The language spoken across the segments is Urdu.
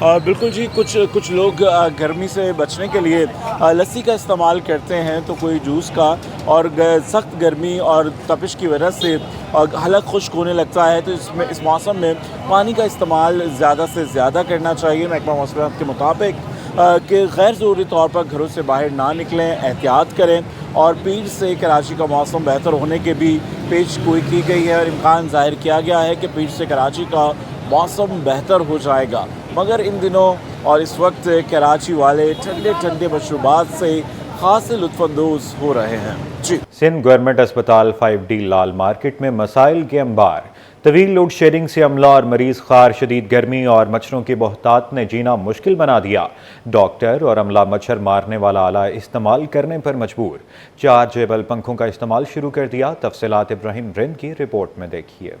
بالکل جی، کچھ لوگ گرمی سے بچنے کے لیے لسی کا استعمال کرتے ہیں، تو کوئی جوس کا، اور سخت گرمی اور تپش کی وجہ سے حلق خشک ہونے لگتا ہے، تو اس موسم میں پانی کا استعمال زیادہ سے زیادہ کرنا چاہیے۔ محکمہ موسمیات کے مطابق کہ غیر ضروری طور پر گھروں سے باہر نہ نکلیں، احتیاط کریں، اور پیر سے کراچی کا موسم بہتر ہونے کے بھی پیش گوئی کی گئی ہے، اور امکان ظاہر کیا گیا ہے کہ پیر سے کراچی کا موسم بہتر ہو جائے گا۔ مگر ان دنوں اور اس وقت کراچی والے ٹھنڈے ٹھنڈے مشروبات سے خاص لطف اندوز ہو رہے ہیں۔ جی، سندھ گورنمنٹ اسپتال 5D لال مارکیٹ میں مسائل کے انبار۔ طویل لوڈ شیڈنگ سے عملہ اور مریض خوار، شدید گرمی اور مچھروں کی بہتات نے جینا مشکل بنا دیا۔ ڈاکٹر اور عملہ مچھر مارنے والا آلہ استعمال کرنے پر مجبور۔ چارجیبل پنکھوں کا استعمال شروع کر دیا۔ تفصیلات ابراہیم رند کی رپورٹ میں دیکھیے۔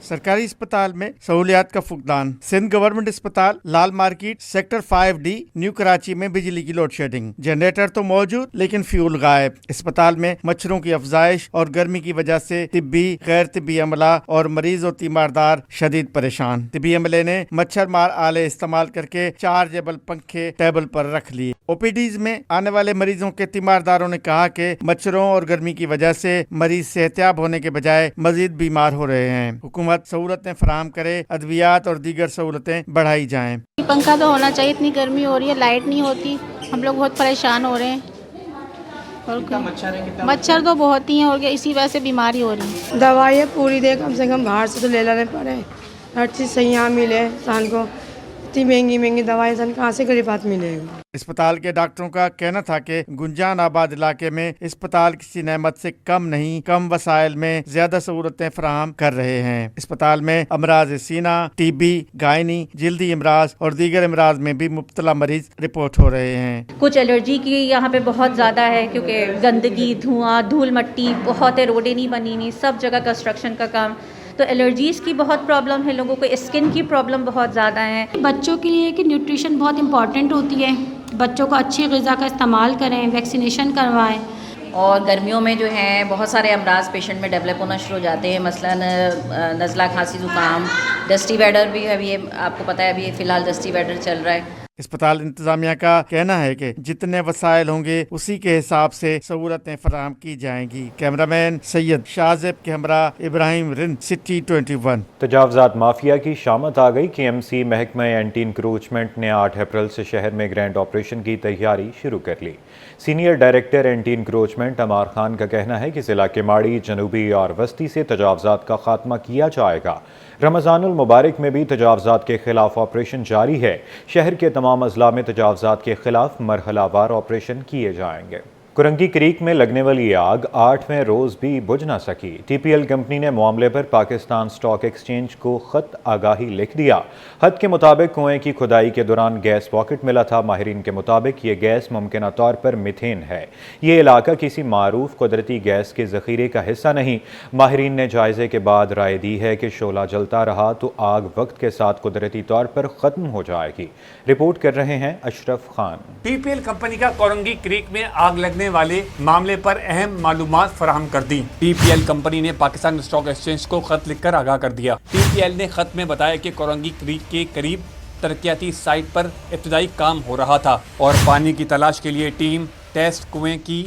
سرکاری اسپتال میں سہولیات کا فقدان۔ سندھ گورنمنٹ اسپتال لال market sector 5D new Karachi میں بجلی کی لوڈ شیڈنگ، جنریٹر تو موجود لیکن فیول غائب۔ اسپتال میں مچھروں کی افزائش اور گرمی کی وجہ سے طبی، غیر طبی عملہ اور مریض و تیماردار شدید پریشان۔ طبی عملے نے مچھر مار آلے استعمال کر کے چارجیبل پنکھے ٹیبل پر رکھ لیے۔ او پی ڈیز میں آنے والے مریضوں کے تیمارداروں نے کہا کہ مچھروں اور گرمی کی وجہ سے مریض صحتیاب ہونے کے بجائے مزید بیمار ہو رہے ہیں۔ حکومت سہولتیں فراہم کرے، ادویات اور دیگر سہولتیں بڑھائی جائیں۔ پنکھا تو ہونا چاہیے، اتنی گرمی ہو رہی ہے، لائٹ نہیں ہوتی، ہم لوگ بہت پریشان ہو رہے ہیں۔ مچھر تو بہت ہی ہیں، اور اسی وجہ سے بیماری ہو رہی ہے۔ دوائیں پوری دے کم سے کم باہر سے تو لے لینے پڑے، ہر چیز صحیح یہاں ملے انسان کو۔ اتنی مہنگی دوائی انسان کہاں سے غریبات ملے گی۔ اسپتال کے ڈاکٹروں کا کہنا تھا کہ گنجان آباد علاقے میں اسپتال کسی نعمت سے کم نہیں، کم وسائل میں زیادہ سہولتیں فراہم کر رہے ہیں۔ اسپتال میں امراض سینہ، ٹی بی، گائنی، جلدی امراض اور دیگر امراض میں بھی مبتلا مریض رپورٹ ہو رہے ہیں۔ کچھ الرجی کی یہاں پہ بہت زیادہ ہے، کیونکہ گندگی، دھواں، دھول مٹی بہت ہے، روڈیں نہیں بنی ہوئی، سب جگہ کنسٹرکشن کا کام، تو الرجیز کی بہت پرابلم ہے لوگوں کو، اسکن کی پرابلم بہت زیادہ ہے۔ بچوں کے لیے کہ نیوٹریشن بہت امپورٹنٹ ہوتی ہے، بچوں کو اچھی غذا کا استعمال کریں، ویکسینیشن کروائیں۔ اور گرمیوں میں جو ہے بہت سارے امراض پیشنٹ میں ڈیولپ ہونا شروع ہو جاتے ہیں، مثلا نزلہ، کھانسی، زکام، ڈسٹی ویڈر بھی ہے، ابھی آپ کو پتہ ہے ابھی فی الحال ڈسٹی ویڈر چل رہا ہے۔ اسپتال انتظامیہ کا کہنا ہے کہ جتنے وسائل ہوں گے اسی کے حساب سے سہولتیں فراہم کی جائیں گی۔ کیمرامین سید شاہزیب کے ہمراہ ابراہیم رند، سٹی 21۔ تجاوزات مافیا کی شامت آ گئی۔ KMC محکمہ اینٹی انکروچمنٹ نے 8 اپریل سے شہر میں گرینڈ آپریشن کی تیاری شروع کر لی۔ Senior director anti encroachment Ammar Khan کا کہنا ہے کہ ضلع کے ماڑی، جنوبی اور وسطی سے تجاوزات کا خاتمہ کیا جائے گا۔ رمضان المبارک میں بھی تجاوزات کے خلاف آپریشن جاری ہے۔ شہر کے تمام اضلاع میں تجاوزات کے خلاف مرحلہ وار آپریشن کیے جائیں گے۔ کرنگی کریک میں لگنے والی آگ 8ویں روز بھی بجھ نہ سکی۔ TPL کمپنی نے معاملے پر پاکستان سٹاک ایکسچینج کو خط آگاہی لکھ دیا۔ خط کے مطابق کنویں کی کھدائی کے دوران گیس پاکٹ ملا تھا۔ ماہرین کے مطابق یہ گیس ممکنہ طور پر میتھین ہے۔ یہ علاقہ کسی معروف قدرتی گیس کے ذخیرے کا حصہ نہیں۔ ماہرین نے جائزے کے بعد رائے دی ہے کہ شعلہ جلتا رہا تو آگ وقت کے ساتھ قدرتی طور پر ختم ہو جائے گی۔ رپورٹ کر رہے ہیں اشرف خان۔ TPL کمپنی کا کرنگی کریک میں آگ لگنے والے معاملے پر اہم معلومات فراہم کر دی۔ TPL کمپنی نے پاکستان اسٹاک ایکسچینج کو خط لکھ کر آگاہ کر دیا۔ TPL نے خط میں بتایا کہ کرنگی کریک کے قریب ترقیاتی سائٹ پر ابتدائی کام ہو رہا تھا اور پانی کی تلاش کے لیے ٹیم ٹیسٹ کنویں کی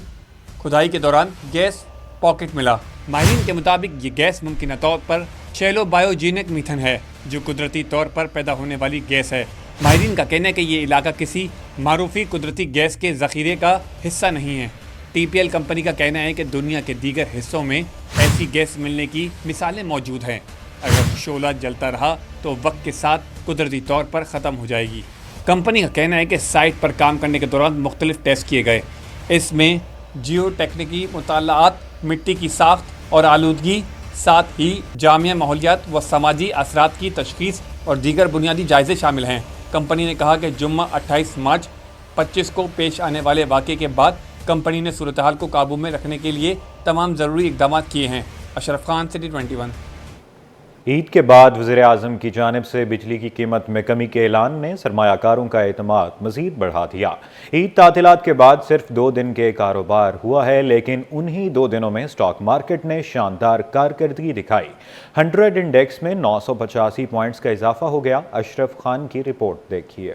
کھدائی کے دوران گیس پاکٹ ملا۔ ماہرین کے مطابق یہ گیس ممکنہ طور پر شیلو بایوجینک میتھن ہے، جو قدرتی طور پر پیدا ہونے والی گیس ہے۔ ماہرین کا کہنا ہے کہ یہ علاقہ کسی معروفی قدرتی گیس کے ذخیرے کا حصہ نہیں ہے۔ TPL کمپنی کا کہنا ہے کہ دنیا کے دیگر حصوں میں ایسی گیس ملنے کی مثالیں موجود ہیں۔ اگر شعلہ جلتا رہا تو وقت کے ساتھ قدرتی طور پر ختم ہو جائے گی۔ کمپنی کا کہنا ہے کہ سائٹ پر کام کرنے کے دوران مختلف ٹیسٹ کیے گئے۔ اس میں جیو ٹیکنیکی مطالعات، مٹی کی ساخت اور آلودگی، ساتھ ہی جامعہ ماحولیات و سماجی اثرات کی تشخیص اور دیگر بنیادی جائزے شامل ہیں۔ کمپنی نے کہا کہ جمعہ 28 مارچ 25 کو پیش آنے والے واقعے کے بعد کمپنی نے صورتحال کو قابو میں رکھنے کے لیے تمام ضروری اقدامات کیے ہیں۔ اشرف خان، سٹی 21۔ عید کے بعد وزیر اعظم کی جانب سے بجلی کی قیمت میں کمی کے اعلان نے سرمایہ کاروں کا اعتماد مزید بڑھا دیا۔ عید تعطیلات کے بعد صرف 2 دن کے کاروبار ہوا ہے، لیکن انہی 2 دنوں میں اسٹاک مارکیٹ نے شاندار کارکردگی دکھائی۔ 100 انڈیکس میں 985 پوائنٹس کا اضافہ ہو گیا۔ اشرف خان کی رپورٹ دیکھیے۔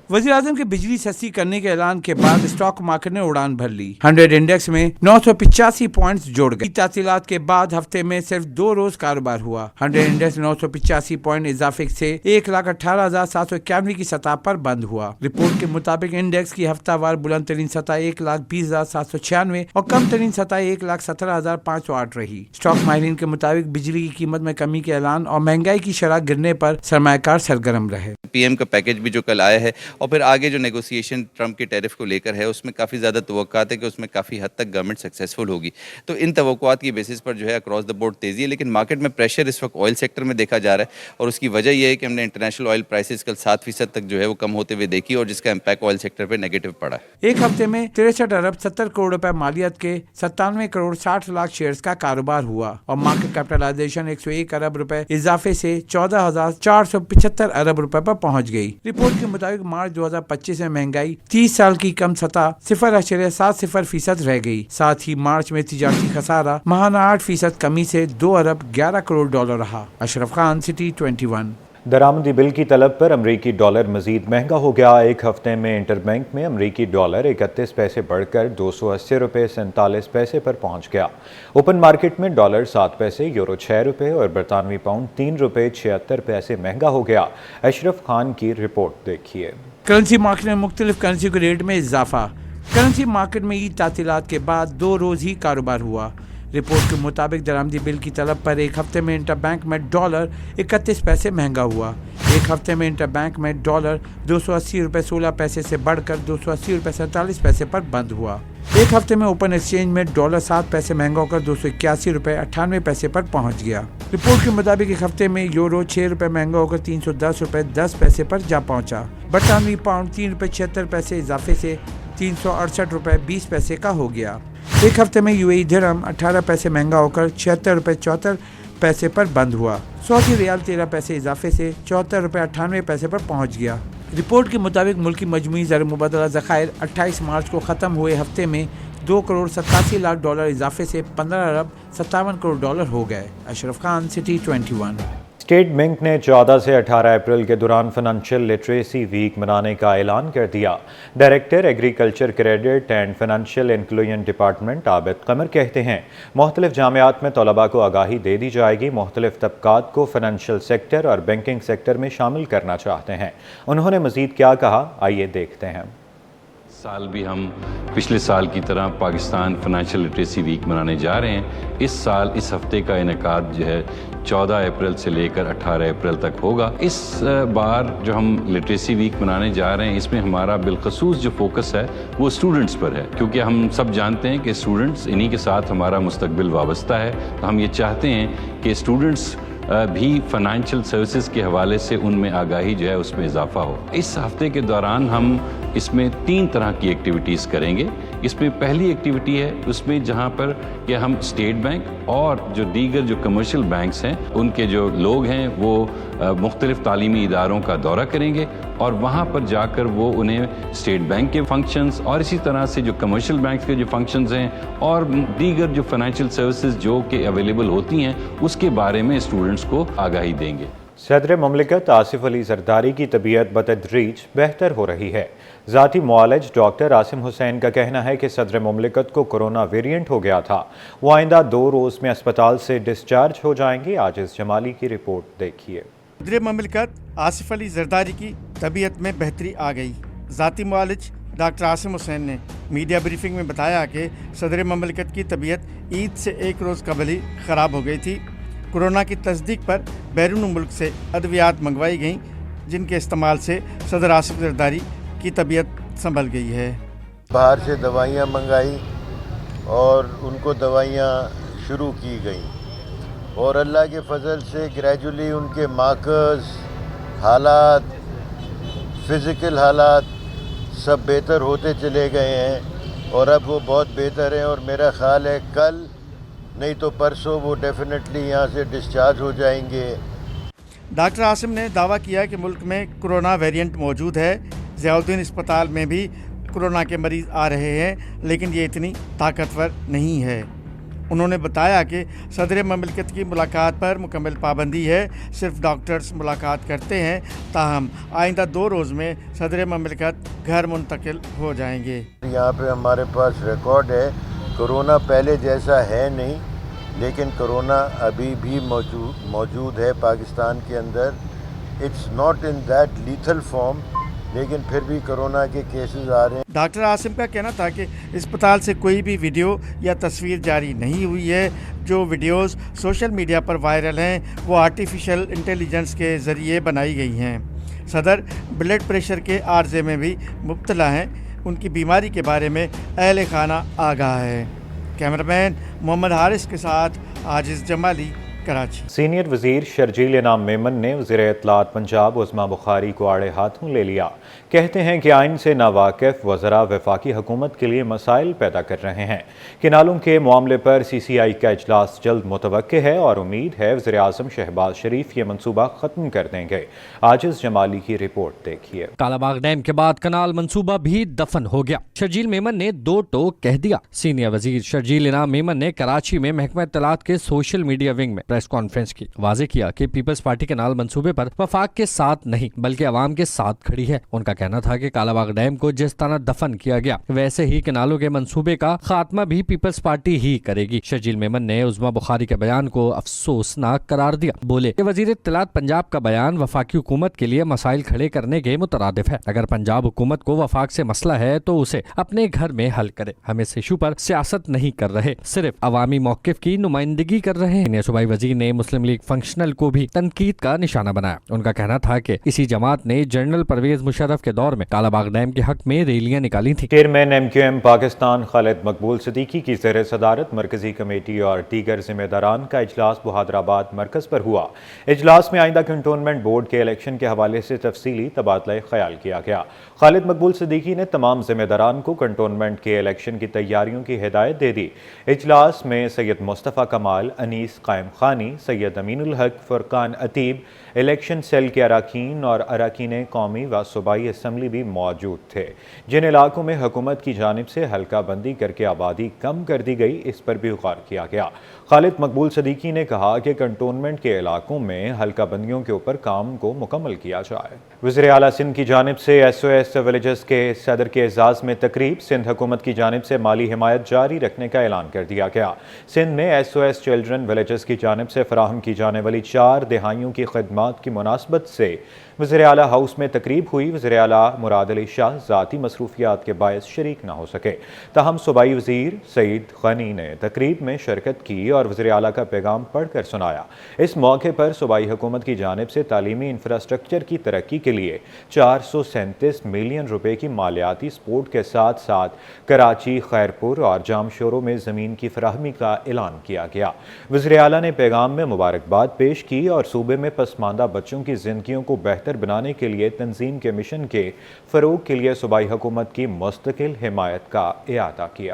وزیر اعظم کے بجلی سستی کرنے کے اعلان کے بعد اسٹاک مارکیٹ نے اڑان بھر لی۔ 100 انڈیکس میں 985 پوائنٹس جوڑ گئے۔ تعطیلات کے بعد ہفتے میں صرف 2 روز کاروبار ہوا۔ 100 انڈیکس 985 پوائنٹ اضافے سے 1,18,791 کی سطح پر بند ہوا۔ رپورٹ کے مطابق انڈیکس کی ہفتہ وار بلند ترین سطح 1,20,796 اور کم ترین سطح 1,17,508 رہی۔ اسٹاک ماہرین کے مطابق بجلی کی قیمت میں کمی کے اعلان اور مہنگائی کی شرح گرنے پر سرمایہ کار سرگرم رہے۔ پی ایم کا پیکج بھی جو کل آیا ہے اور پھر آگے جو نیگوسیشن ٹرمپ کے ٹیرف کو لے کر ہے، اس میں کافی زیادہ توقعات ہے کہ اس میں کافی حد تک گورنمنٹ سکسیسفل ہوگی۔ تو ان توقعات کی بیسس پر جو ہے اکراس دا بورڈ تیزی ہے، لیکن مارکیٹ میں پریشر اس وقت آئل سیکٹر میں دیکھا جا رہا ہے، اور اس کی وجہ یہ ہے کہ ہم نے انٹرنیشنل آئل پرائسز کل 7% تک جو ہے وہ کم ہوتے ہوئے دیکھی، اور جس کا امپیکٹ آئل سیکٹر پہ نیگیٹو پڑا ہے۔ ایک ہفتے میں 63 ارب 70 کروڑ روپے مالیت کے 97 کروڑ 60 لاکھ شیئرز کا کاروبار ہوا، اور مارکیٹ کیپٹلائزیشن 101 ارب روپے اضافے سے 14,475 ارب روپے پر پہنچ گئی۔ رپورٹ کے مطابق مارچ 2025 میں مہنگائی 30 سال کی کم سطح 0.70% رہ گئی۔ ساتھ ہی مارچ میں تجارتی خسارہ ماہانہ 8% کمی سے 2 ارب 11 کروڑ ڈالر رہا۔ اشرف خان، سٹی 21۔ درآمدی بل کی طلب پر امریکی ڈالر مزید مہنگا ہو گیا۔ ایک ہفتے میں انٹر بینک میں امریکی ڈالر 31 پیسے بڑھ کر 280 روپے 47 پیسے پر پہنچ گیا۔ اوپن مارکیٹ میں ڈالر 7 پیسے، یورو 6 روپے اور برطانوی پاؤنڈ 3 روپے 76 پیسے مہنگا ہو گیا۔ اشرف خان کی رپورٹ دیکھیے۔ کرنسی مارکیٹ میں مختلف کرنسی کے ریٹ میں اضافہ۔ کرنسی مارکیٹ میں عید تعطیلات کے بعد 2 روز ہی کاروبار ہوا۔ رپورٹ کے مطابق درآمدی بل کی طلب پر ایک ہفتے میں انٹر بینک میں ڈالر 31 پیسے مہنگا ہوا۔ ایک ہفتے میں انٹر بینک میں ڈالر 280 روپے 16 پیسے سے بڑھ کر 280 روپے 47 پیسے پر بند ہوا۔ ایک ہفتے میں اوپن ایکسچینج میں ڈالر 7 پیسے مہنگا ہو کر 281 روپے 98 پیسے پر پہنچ گیا۔ رپورٹ کے مطابق ایک ہفتے میں یورو 6 روپے مہنگا ہو کر 310 روپے 10 پیسے پر جا پہنچا۔ برطانوی پاؤنڈ 3 روپے 76 پیسے اضافے سے 368 روپے 20 پیسے کا ہو گیا۔ ایک ہفتے میں UAE درہم 18 پیسے مہنگا ہو کر 76 روپے 74 پیسے پر بند ہوا۔ سعودی ریال 13 پیسے اضافے سے 74 روپے 98 پیسے پر پہنچ گیا۔ رپورٹ کے مطابق ملکی مجموعی زر مبادلہ ذخائر 28 مارچ کو ختم ہوئے ہفتے میں 2 کروڑ 87 لاکھ ڈالر اضافے سے 15 ارب 57 کروڑ ڈالر ہو گئے۔ اشرف خان، سٹی 21۔ اسٹیٹ بینک نے 14 سے 18 اپریل کے دوران فنانشل لٹریسی ویک منانے کا اعلان کر دیا۔ Director agriculture credit and financial inclusion department Abid Qamar کہتے ہیں مختلف جامعات میں طلباء کو آگاہی دے دی جائے گی، مختلف طبقات کو فنانشل سیکٹر اور بینکنگ سیکٹر میں شامل کرنا چاہتے ہیں۔ انہوں نے مزید کیا کہا، آئیے دیکھتے ہیں۔ سال بھی ہم پچھلے سال کی طرح پاکستان فنانشل لٹریسی ویک منانے جا رہے ہیں۔ اس سال اس ہفتے کا انعقاد جو ہے 14 اپریل سے لے کر 18 اپریل تک ہوگا۔ اس بار جو ہم لٹریسی ویک منانے جا رہے ہیں، اس میں ہمارا بالخصوص جو فوکس ہے وہ اسٹوڈنٹس پر ہے، کیونکہ ہم سب جانتے ہیں کہ اسٹوڈنٹس انہی کے ساتھ ہمارا مستقبل وابستہ ہے۔ تو ہم یہ چاہتے ہیں کہ اسٹوڈنٹس بھی فنانشل سروسز کے حوالے سے ان میں آگاہی جو ہے اس میں اضافہ ہو۔ اس ہفتے کے دوران ہم اس میں 3 طرح کی ایکٹیویٹیز کریں گے۔ اس میں پہلی ایکٹیویٹی ہے اس میں جہاں پر کہ ہم اسٹیٹ بینک اور جو دیگر جو کمرشل بینکس ہیں ان کے جو لوگ ہیں وہ مختلف تعلیمی اداروں کا دورہ کریں گے، اور وہاں پر جا کر وہ انہیں اسٹیٹ بینک کے فنکشنز اور اسی طرح سے جو کمرشل بینکس کے جو فنکشنز ہیں اور دیگر جو فنانشل سروسز جو کہ اویلیبل ہوتی ہیں اس کے بارے میں اسٹوڈنٹس کو آگاہی دیں گے۔ صدر مملکت آصف علی زرداری کی طبیعت بتدریج بہتر ہو رہی ہے۔ ذاتی معالج ڈاکٹر عاصم حسین کا کہنا ہے کہ صدر مملکت کو کورونا ویرینٹ ہو گیا تھا، وہ آئندہ 2 روز میں اسپتال سے ڈسچارج ہو جائیں گے۔ عاجز جمالی کی رپورٹ دیکھیے۔ صدر مملکت آصف علی زرداری کی طبیعت میں بہتری آ گئی۔ ذاتی معالج ڈاکٹر عاصم حسین نے میڈیا بریفنگ میں بتایا کہ صدر مملکت کی طبیعت عید سے 1 روز قبل ہی خراب ہو گئی تھی۔ کورونا کی تصدیق پر بیرون ملک سے ادویات منگوائی گئیں، جن کے استعمال سے صدر آصف زرداری کی طبیعت سنبھل گئی ہے۔ باہر سے دوائیاں منگائی اور ان کو دوائیاں شروع کی گئیں، اور اللہ کے فضل سے گریجولی ان کے مارکرز، حالات، فزیکل حالات سب بہتر ہوتے چلے گئے ہیں، اور اب وہ بہت بہتر ہیں، اور میرا خیال ہے کل نہیں تو پرسوں وہ ڈیفینیٹلی یہاں سے ڈسچارج ہو جائیں گے۔ ڈاکٹر عاصم نے دعویٰ کیا کہ ملک میں کورونا ویریئنٹ موجود ہے، ضیاء الدین اسپتال میں بھی کورونا کے مریض آ رہے ہیں، لیکن یہ اتنی طاقتور نہیں ہے۔ انہوں نے بتایا کہ صدر مملکت کی ملاقات پر مکمل پابندی ہے، صرف ڈاکٹرز ملاقات کرتے ہیں، تاہم آئندہ 2 روز میں صدر مملکت گھر منتقل ہو جائیں گے۔ یہاں پہ ہمارے پاس ریکارڈ ہے، کرونا پہلے جیسا ہے نہیں، لیکن کرونا ابھی بھی موجود ہے پاکستان کے اندر۔ It's not in that lethal form, لیکن پھر بھی کرونا کے کیسز آ رہے ہیں۔ ڈاکٹر عاصم کا کہنا تھا کہ اسپتال سے کوئی بھی ویڈیو یا تصویر جاری نہیں ہوئی ہے۔ جو ویڈیوز سوشل میڈیا پر وائرل ہیں وہ آرٹیفیشل انٹیلیجنس کے ذریعے بنائی گئی ہیں۔ صدر بلڈ پریشر کے عارضے میں بھی مبتلا ہیں، ان کی بیماری کے بارے میں اہل خانہ آگاہ ہے۔ کیمرامین محمد حارث کے ساتھ عاجز جمالی، کراچی۔ سینئر وزیر شرجیل انعام میمن نے وزیر اطلاعات پنجاب عظمیٰ بخاری کو آڑے ہاتھوں لے لیا۔ کہتے ہیں کہ آئین سے ناواقف وزراء وفاقی حکومت کے لیے مسائل پیدا کر رہے ہیں۔ کنالوں کے معاملے پر سی سی آئی کا اجلاس جلد متوقع ہے اور امید ہے وزیر اعظم شہباز شریف یہ منصوبہ ختم کر دیں گے۔ عاجز جمالی کی رپورٹ دیکھیے۔ کالا باغ ڈیم کے بعد کنال منصوبہ بھی دفن ہو گیا۔ شرجیل میمن نے 2 ٹوک کہہ دیا۔ سینئر وزیر شرجیل انعام میمن نے کراچی میں محکمہ اطلاعات کے سوشل میڈیا ونگ میں پریس کانفرنس کی، واضح کیا کہ پیپلز پارٹی کنال منصوبے پر وفاق کے ساتھ نہیں بلکہ عوام کے ساتھ کھڑی ہے۔ ان کا کہنا تھا کہ کالا باغ ڈیم کو جس طرح دفن کیا گیا ویسے ہی کنالوں کے منصوبے کا خاتمہ بھی پیپلز پارٹی ہی کرے گی۔ شرجیل میمن نے عظمیٰ بخاری کے بیان کو افسوسناک قرار دیا، بولے کہ وزیر اطلاعات پنجاب کا بیان وفاقی حکومت کے لیے مسائل کھڑے کرنے کے مترادف ہے۔ اگر پنجاب حکومت کو وفاق سے مسئلہ ہے تو اسے اپنے گھر میں حل کرے، ہم اس ایشو پر سیاست نہیں کر رہے، صرف عوامی موقف کی نمائندگی کر رہے ہیں۔ صوبائی وزیر نے مسلم لیگ فنکشنل کو بھی تنقید کا نشانہ بنایا۔ ان کا کہنا تھا کہ اسی جماعت نے جنرل پرویز مشرف کے دور میں کالا باغ ڈیم کے حق میں ریلیاں نکالی تھیں۔ Chairman M Q M Pakistan Khalid Maqbool Siddiqui کی زیر صدارت مرکزی کمیٹی اور دیگر ذمہ داران کا اجلاس بہادرآباد مرکز پر ہوا۔ اجلاس میں آئندہ کنٹونمنٹ بورڈ کے الیکشن کے حوالے سے تفصیلی تبادلہ خیال کیا گیا۔ خالد مقبول صدیقی نے تمام ذمہ داران کو کنٹونمنٹ کے الیکشن کی تیاریوں کی ہدایت دے دی۔ اجلاس میں سید مصطفیٰ کمال، انیس قائم خانی، سید امین الحق، فرقان عتیب، الیکشن سیل کے اراکین اور اراکین قومی و صوبائی اسمبلی بھی موجود تھے۔ جن علاقوں میں حکومت کی جانب سے حلقہ بندی کر کے آبادی کم کر دی گئی اس پر بھی غور کیا گیا۔ خالد مقبول صدیقی نے کہا کہ کنٹونمنٹ کے علاقوں میں حلقہ بندیوں کے اوپر کام کو مکمل کیا جائے۔ وزیر اعلیٰ سندھ کی جانب سے ایس او ایس ولیجز کے صدر کے اعزاز میں تقریب، سندھ حکومت کی جانب سے مالی حمایت جاری رکھنے کا اعلان کر دیا گیا۔ سندھ میں S O S children villages کی جانب سے فراہم کی جانے والی 4 دہائیوں کی خدمات کی مناسبت سے وزیر اعلیٰ ہاؤس میں تقریب ہوئی۔ وزیر اعلیٰ مراد علی شاہ ذاتی مصروفیات کے باعث شریک نہ ہو سکے، تاہم صوبائی وزیر سعید غنی نے تقریب میں شرکت کی اور وزیر اعلیٰ کا پیغام پڑھ کر سنایا۔ اس موقع پر صوبائی حکومت کی جانب سے تعلیمی انفراسٹرکچر کی ترقی کے لیے 437 ملین روپے کی مالیاتی سپورٹ کے ساتھ ساتھ کراچی، خیرپور اور جام شوروں میں زمین کی فراہمی کا اعلان کیا گیا۔ وزیر اعلیٰ نے پیغام میں مبارکباد پیش کی اور صوبے میں پسماندہ بچوں کی زندگیوں کو بہتر بنانے کے لیے تنظیم کے مشن کے فروغ کے لیے صوبائی حکومت کی مستقل حمایت کا اعادہ کیا۔